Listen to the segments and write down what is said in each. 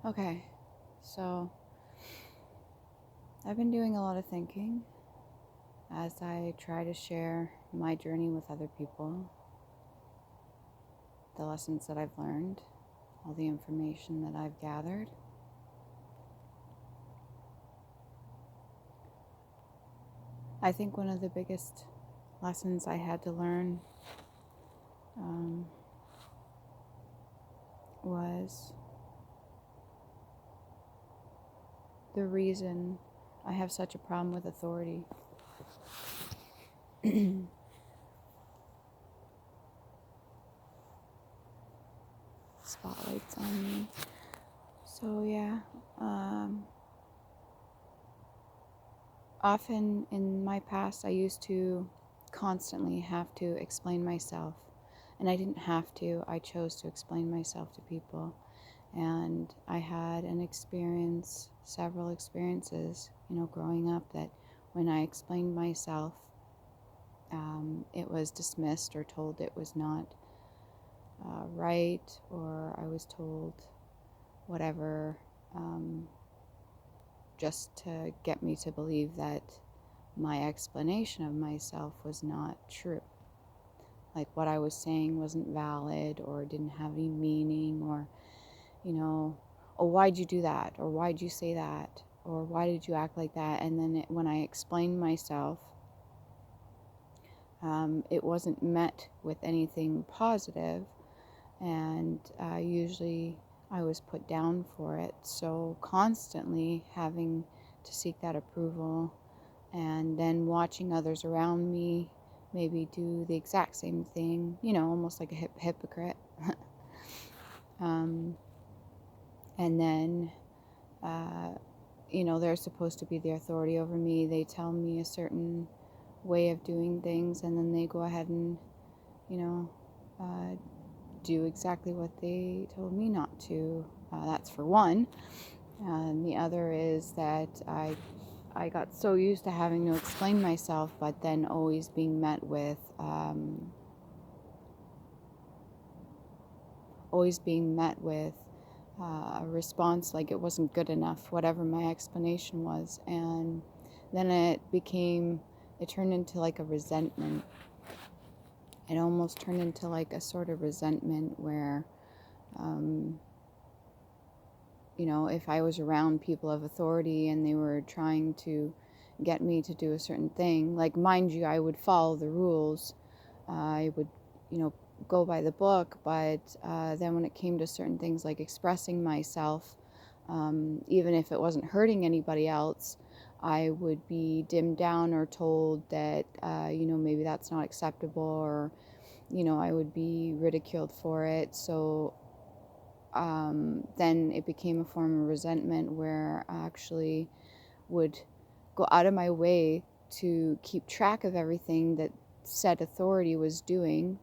Okay, so I've been doing a lot of thinking as I try to share my journey with other people, the lessons that I've learned, all the information that I've gathered. I think one of the biggest lessons I had to learn was the reason I have such a problem with authority. Spotlights on me. So yeah, often in my past I used to constantly have to explain myself, and I didn't have to. I chose to explain myself to people, and I had several experiences, growing up, that when I explained myself, it was dismissed or told it was not right, or I was told whatever, just to get me to believe that my explanation of myself was not true. Like what I was saying wasn't valid or didn't have any meaning, or, oh, why'd you do that? Or why'd you say that? Or why did you act like that? And then when I explained myself, it wasn't met with anything positive, and usually I was put down for it. So constantly having to seek that approval, and then watching others around me maybe do the exact same thing, almost like a hypocrite. And then, they're supposed to be the authority over me. They tell me a certain way of doing things, and then they go ahead and, do exactly what they told me not to. That's for one. And the other is that I got so used to having to explain myself, but then always being met with a response like it wasn't good enough, whatever my explanation was. And then it turned into like a resentment. It almost turned into like a sort of resentment where, if I was around people of authority and they were trying to get me to do a certain thing, like, mind you, I would follow the rules. I would, go by the book, but then when it came to certain things like expressing myself, even if it wasn't hurting anybody else, I would be dimmed down or told that, maybe that's not acceptable, or, I would be ridiculed for it. So then it became a form of resentment where I actually would go out of my way to keep track of everything that said authority was doing,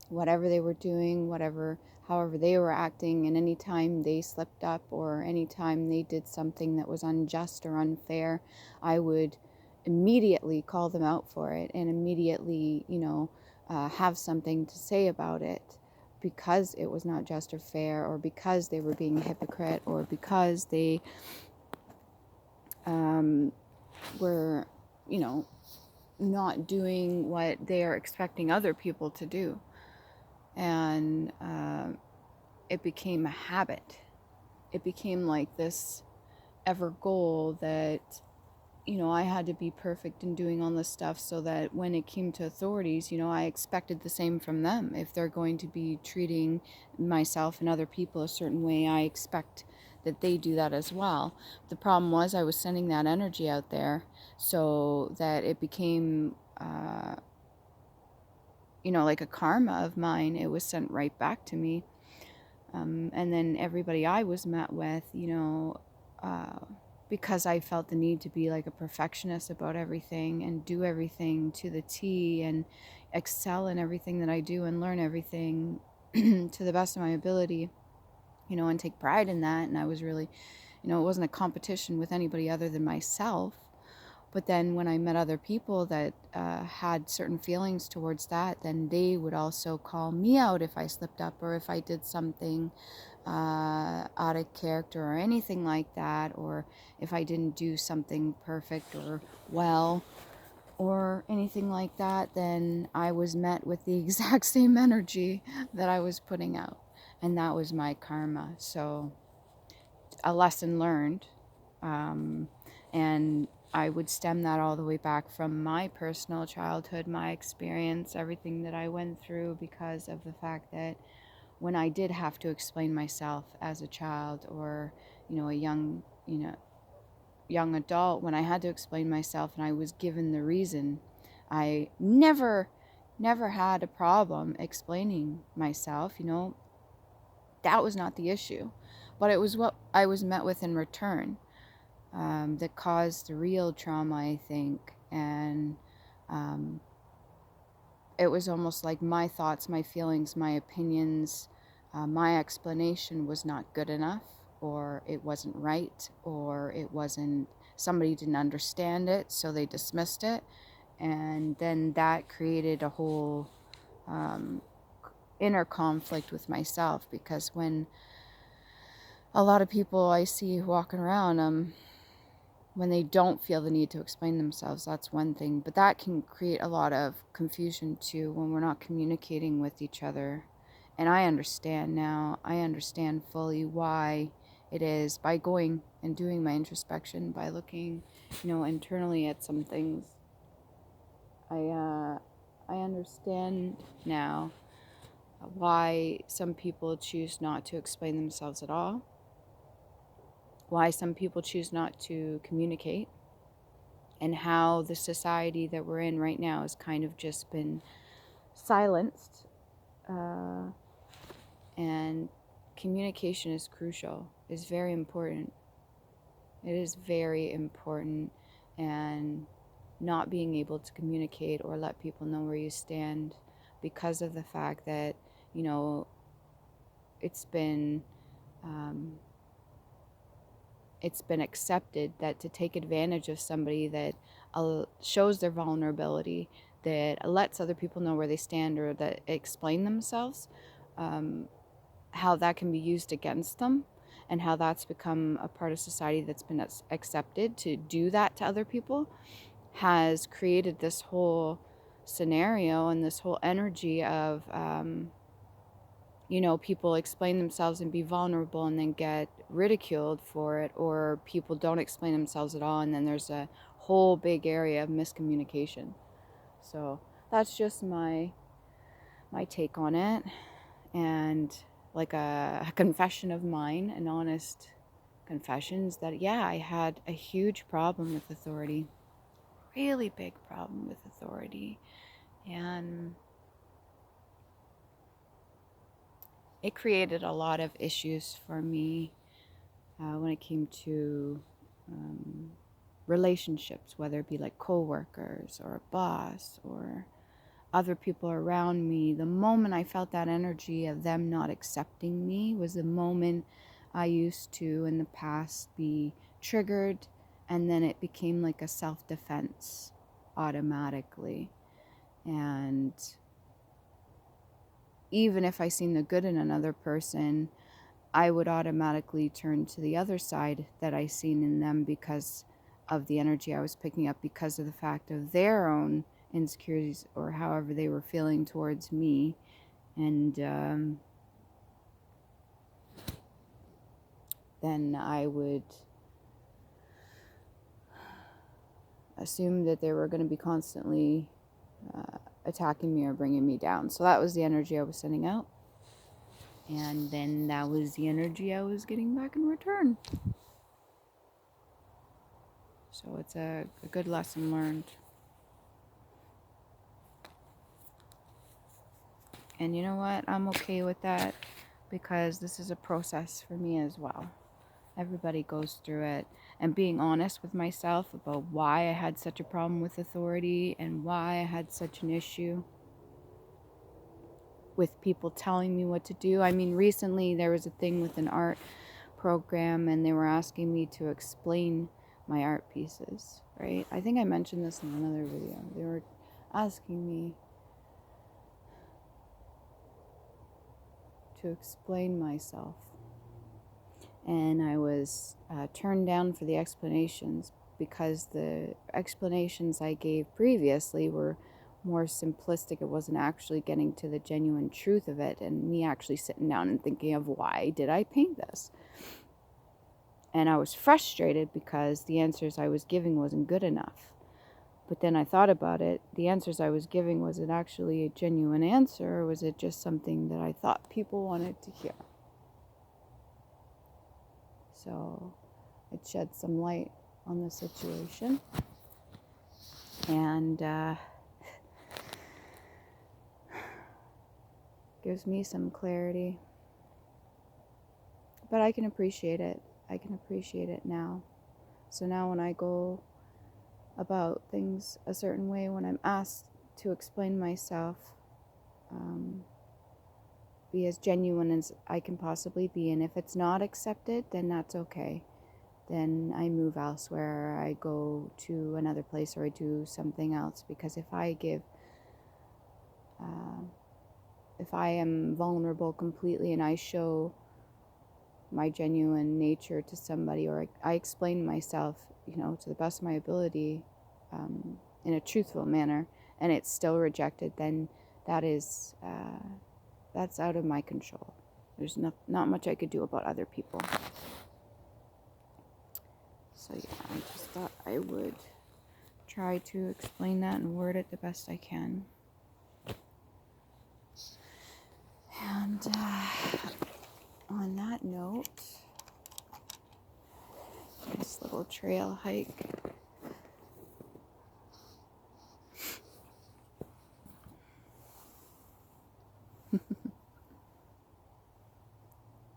whatever they were doing, however they were acting, and anytime they slipped up or anytime they did something that was unjust or unfair, I would immediately call them out for it and immediately, have something to say about it, because it was not just or fair, or because they were being a hypocrite, or because they were, not doing what they are expecting other people to do. And it became a habit. It became like this ever goal that, I had to be perfect in doing all this stuff, so that when it came to authorities, I expected the same from them. If they're going to be treating myself and other people a certain way, I expect that they do that as well. The problem was I was sending that energy out there, so that it became, like a karma of mine. It was sent right back to me. And then everybody I was met with, because I felt the need to be like a perfectionist about everything and do everything to the T and excel in everything that I do and learn everything to the best of my ability, and take pride in that. And I was really, it wasn't a competition with anybody other than myself. But then when I met other people that had certain feelings towards that, then they would also call me out if I slipped up or if I did something out of character or anything like that, or if I didn't do something perfect or well or anything like that, then I was met with the exact same energy that I was putting out. And that was my karma. So a lesson learned. And I would stem that all the way back from my personal childhood, my experience, everything that I went through, because of the fact that when I did have to explain myself as a child, or, a young adult, when I had to explain myself and I was given the reason, I never had a problem explaining myself. That was not the issue, but it was what I was met with in return, that caused the real trauma, I think. And it was almost like my thoughts, my feelings, my opinions, my explanation was not good enough, or it wasn't right, or somebody didn't understand it, so they dismissed it. And then that created a whole inner conflict with myself, because when a lot of people I see walking around, when they don't feel the need to explain themselves, that's one thing. But that can create a lot of confusion too, when we're not communicating with each other. And I understand now. I understand fully why it is, by going and doing my introspection, by looking, internally at some things. I understand now why some people choose not to explain themselves at all, why some people choose not to communicate, and how the society that we're in right now has kind of just been silenced. And communication is crucial, is very important. It is very important. And not being able to communicate or let people know where you stand, because of the fact that, it's been accepted that to take advantage of somebody that shows their vulnerability, that lets other people know where they stand, or that explain themselves, how that can be used against them, and how that's become a part of society that's been accepted to do that to other people, has created this whole scenario and this whole energy of people explain themselves and be vulnerable and then get ridiculed for it, or people don't explain themselves at all, and then there's a whole big area of miscommunication. So that's just my take on it, and like a confession of mine, an honest confession, is that I had a huge problem with authority, really big problem with authority, and it created a lot of issues for me when it came to relationships, whether it be like co-workers or a boss or other people around me. The moment I felt that energy of them not accepting me was the moment I used to, in the past, be triggered, and then it became like a self-defense automatically. And even if I seen the good in another person, I would automatically turn to the other side that I seen in them, because of the energy I was picking up, because of the fact of their own insecurities, or however they were feeling towards me. And then I would assume that they were going to be constantly attacking me or bringing me down. So that was the energy I was sending out. And then that was the energy I was getting back in return. So it's a good lesson learned. And you know what? I'm okay with that, because this is a process for me as well. Everybody goes through it. And being honest with myself about why I had such a problem with authority, and why I had such an issue with people telling me what to do. I mean, recently there was a thing with an art program, and they were asking me to explain my art pieces, right? I think I mentioned this in another video. They were asking me to explain myself. and I was turned down for the explanations because the explanations I gave previously were more simplistic. It wasn't actually getting to the genuine truth of it, and me actually sitting down and thinking of, why did I paint this? And I was frustrated because the answers I was giving wasn't good enough. But then I thought about it. The answers I was giving, was it actually a genuine answer, or was it just something that I thought people wanted to hear? So it shed some light on the situation, and gives me some clarity. But I can appreciate it. I can appreciate it now. So now when I go about things a certain way, when I'm asked to explain myself, be as genuine as I can possibly be, and if it's not accepted, then that's okay. Then I move elsewhere, or I go to another place, or I do something else. Because if I am vulnerable completely and I show my genuine nature to somebody, or I explain myself, to the best of my ability, in a truthful manner, and it's still rejected, then that's out of my control. There's not much I could do about other people. So yeah, I just thought I would try to explain that and word it the best I can. And on that note, this little trail hike.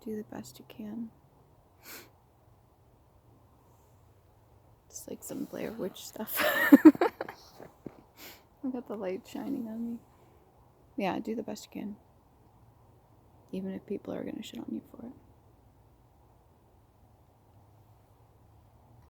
Do the best you can. It's like some Blair Witch stuff. I got the light shining on me. Yeah, do the best you can. Even if people are going to shit on you for it.